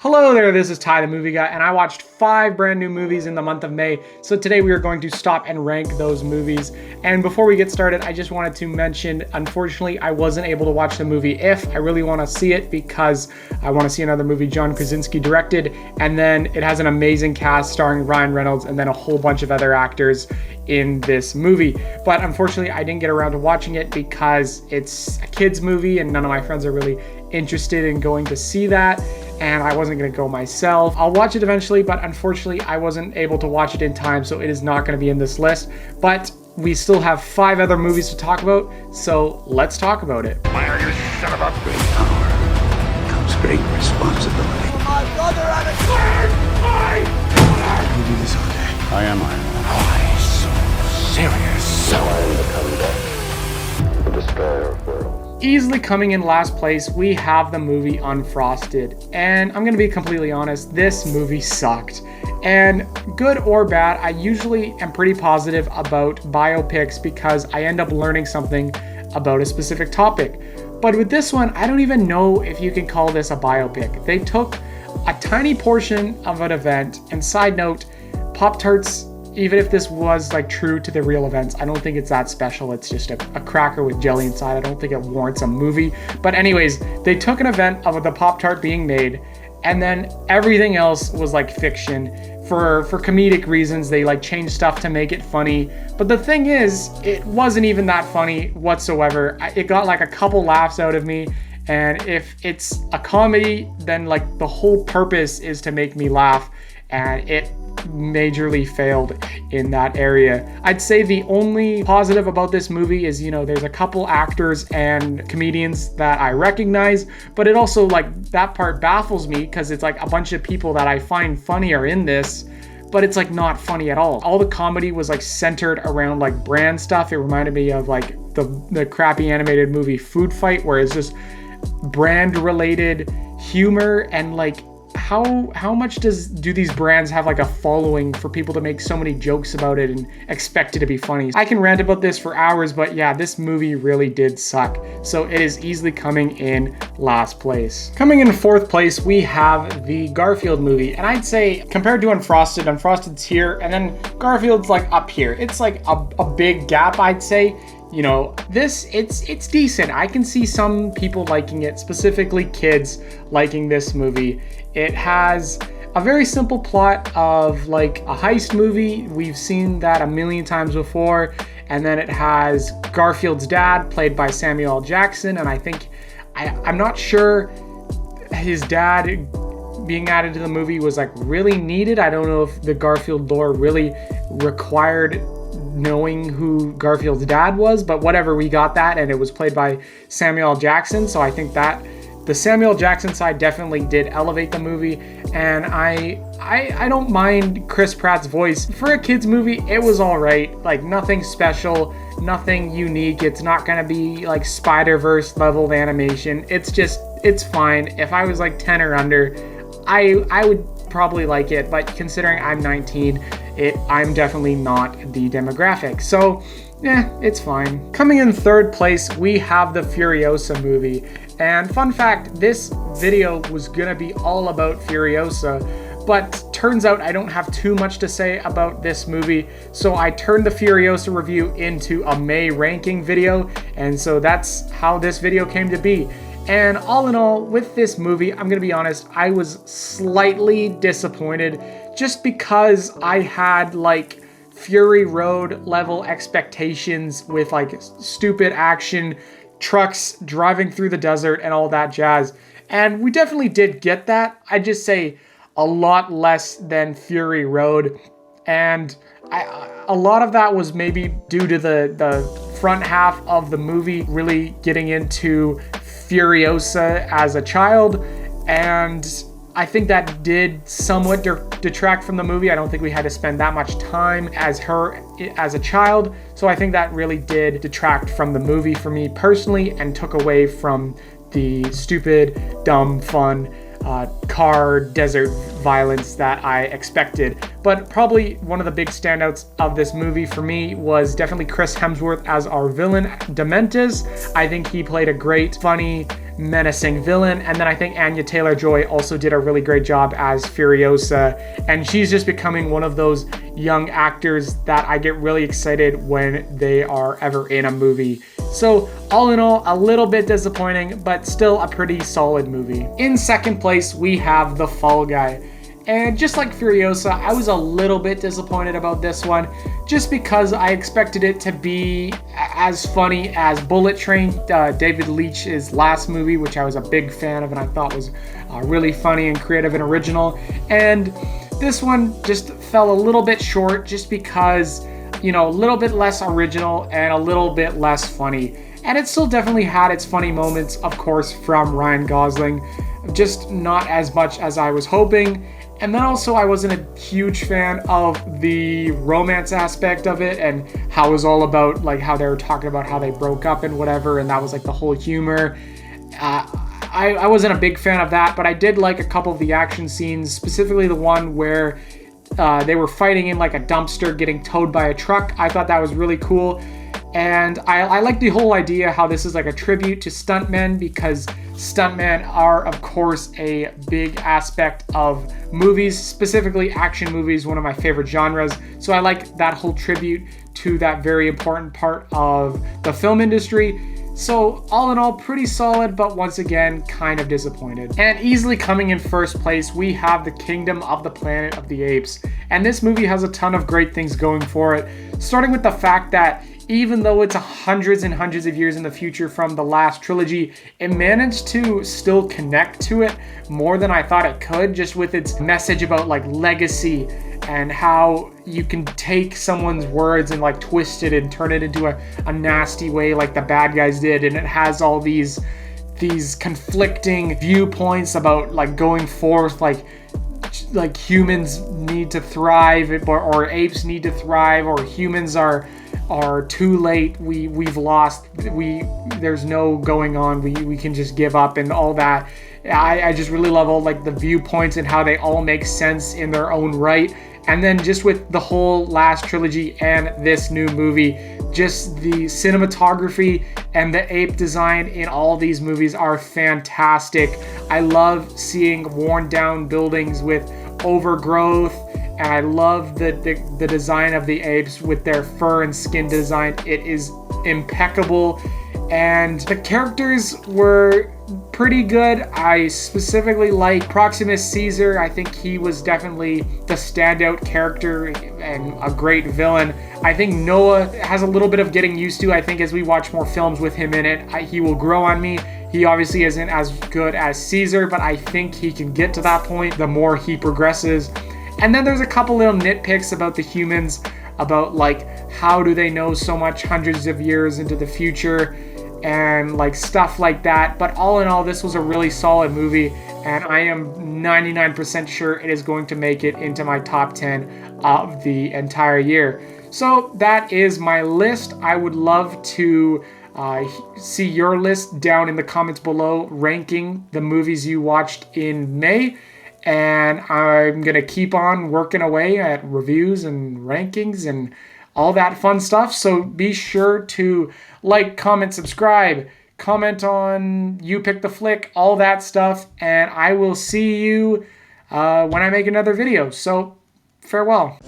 Hello there, this is Ty the Movie Guy, and I watched 5 brand new movies in the month of May. So today we are going to stop and rank those movies. And before we get started, I just wanted to mention, unfortunately, I wasn't able to watch the movie If. I really want to see it because I want to see another movie John Krasinski directed. And then it has an amazing cast starring Ryan Reynolds and then a whole bunch of other actors in this movie. But unfortunately, I didn't get around to watching it because it's a kid's movie and none of my friends are really interested in going to see that, and I wasn't gonna go myself. I'll watch it eventually, but unfortunately I wasn't able to watch it in time, so it is not gonna be in this list. But we still have 5 other movies to talk about, so let's talk about it. Fire, you son of a great power comes great responsibility. My brother had a You do this all day. I am Iron Man. Why so serious? I am the comeback, the destroyer of worlds. Easily coming in last place, we have the movie Unfrosted. And I'm gonna be completely honest, this movie sucked. And good or bad, I usually am pretty positive about biopics because I end up learning something about a specific topic. But with this one, I don't even know if you can call this a biopic. They took a tiny portion of an event, and side note, Pop-Tarts, even if this was like true to the real events, I don't think it's that special. It's just a cracker with jelly inside. I don't think it warrants a movie. But anyways, they took an event of the Pop-Tart being made, and then everything else was like fiction. For comedic reasons, they like changed stuff to make it funny. But the thing is, it wasn't even that funny whatsoever. It got like a couple laughs out of me. And if it's a comedy, then like the whole purpose is to make me laugh. And it majorly failed in that area. I'd say the only positive about this movie is, there's a couple actors and comedians that I recognize, but it also, like, that part baffles me because it's like a bunch of people that I find funny are in this, but it's like not funny at all. All the comedy was like centered around like brand stuff. It reminded me of like the crappy animated movie Food Fight, where it's just brand related humor. And like, how much do these brands have like a following for people to make so many jokes about it and expect it to be funny? I can rant about this for hours, but yeah, this movie really did suck. So it is easily coming in last place. Coming in 4th place, we have the Garfield movie. And I'd say compared to Unfrosted, Unfrosted's here, and then Garfield's like up here. It's like a big gap, I'd say. It's decent. I can see some people liking it, specifically kids liking this movie. It has a very simple plot of like a heist movie. We've seen that a million times before. And then it has Garfield's dad, played by Samuel L. Jackson. And I think, I'm not sure his dad being added to the movie was like really needed. I don't know if the Garfield lore really required knowing who Garfield's dad was, but whatever, we got that, and it was played by Samuel L. Jackson. So I think that the Samuel L. Jackson side definitely did elevate the movie, and I don't mind Chris Pratt's voice. For a kid's movie, it was all right. Like, nothing special, nothing unique. It's not gonna be like Spider-Verse level animation. It's fine. If I was like 10 or under, I would probably like it, but considering I'm 19, I'm definitely not the demographic. So it's fine. Coming in 3rd place, we have the Furiosa movie. And fun fact, this video was gonna be all about Furiosa, but turns out I don't have too much to say about this movie, so I turned the Furiosa review into a May ranking video, and so that's how this video came to be. And all in all, with this movie, I'm gonna be honest, I was slightly disappointed just because I had like Fury Road level expectations with like stupid action, trucks driving through the desert and all that jazz. And we definitely did get that. I'd just say a lot less than Fury Road. And a lot of that was maybe due to the front half of the movie really getting into Furiosa as a child, and I think that did somewhat detract from the movie. I don't think we had to spend that much time as her as a child, so I think that really did detract from the movie for me personally and took away from the stupid, dumb, fun car desert violence that I expected. But probably one of the big standouts of this movie for me was definitely Chris Hemsworth as our villain, Dementis. I think he played a great, funny menacing villain. And then I think Anya Taylor-Joy also did a really great job as Furiosa, and she's just becoming one of those young actors that I get really excited when they are ever in a movie. So all in all, a little bit disappointing, but still a pretty solid movie. In second place, we have The Fall Guy. And just like Furiosa, I was a little bit disappointed about this one, just because I expected it to be as funny as Bullet Train, David Leitch's last movie, which I was a big fan of and I thought was really funny and creative and original. And this one just fell a little bit short just because, you know, a little bit less original and a little bit less funny. And it still definitely had its funny moments, of course, from Ryan Gosling, just not as much as I was hoping. And then also I wasn't a huge fan of the romance aspect of it and how it was all about like how they were talking about how they broke up and whatever, and that was like the whole humor. I wasn't a big fan of that, but I did like a couple of the action scenes, specifically the one where they were fighting in like a dumpster getting towed by a truck. I thought that was really cool. And I like the whole idea how this is like a tribute to stuntmen, because stuntmen are, of course, a big aspect of movies, specifically action movies, one of my favorite genres. So I like that whole tribute to that very important part of the film industry. So all in all, pretty solid, but once again, kind of disappointed. And easily coming in first place, we have The Kingdom of the Planet of the Apes. And this movie has a ton of great things going for it, starting with the fact that even though it's hundreds and hundreds of years in the future from the last trilogy, it managed to still connect to it more than I thought it could, just with its message about like legacy and how you can take someone's words and like twist it and turn it into a nasty way like the bad guys did. And it has all these conflicting viewpoints about like going forth, like humans need to thrive or apes need to thrive, or humans are too late, we've lost, there's no going on, we can just give up and all that. I just really love all like the viewpoints and how they all make sense in their own right. And then just with the whole last trilogy and this new movie, just the cinematography and the ape design in all these movies are fantastic. I love seeing worn down buildings with overgrowth, and I love the design of the apes with their fur and skin design. It is impeccable, and the characters were pretty good. I specifically like Proximus Caesar. I think he was definitely the standout character and a great villain. I think Noah has a little bit of getting used to. I think as we watch more films with him in it, he will grow on me. He obviously isn't as good as Caesar, but I think he can get to that point the more he progresses. And then there's a couple little nitpicks about the humans, about like how do they know so much hundreds of years into the future and like stuff like that. But all in all, this was a really solid movie, and I am 99% sure it is going to make it into my top 10 of the entire year. So that is my list. I would love to see your list down in the comments below, ranking the movies you watched in May. And I'm going to keep on working away at reviews and rankings and all that fun stuff. So be sure to like, comment, subscribe, comment on You Pick the Flick, all that stuff. And I will see you when I make another video. So farewell.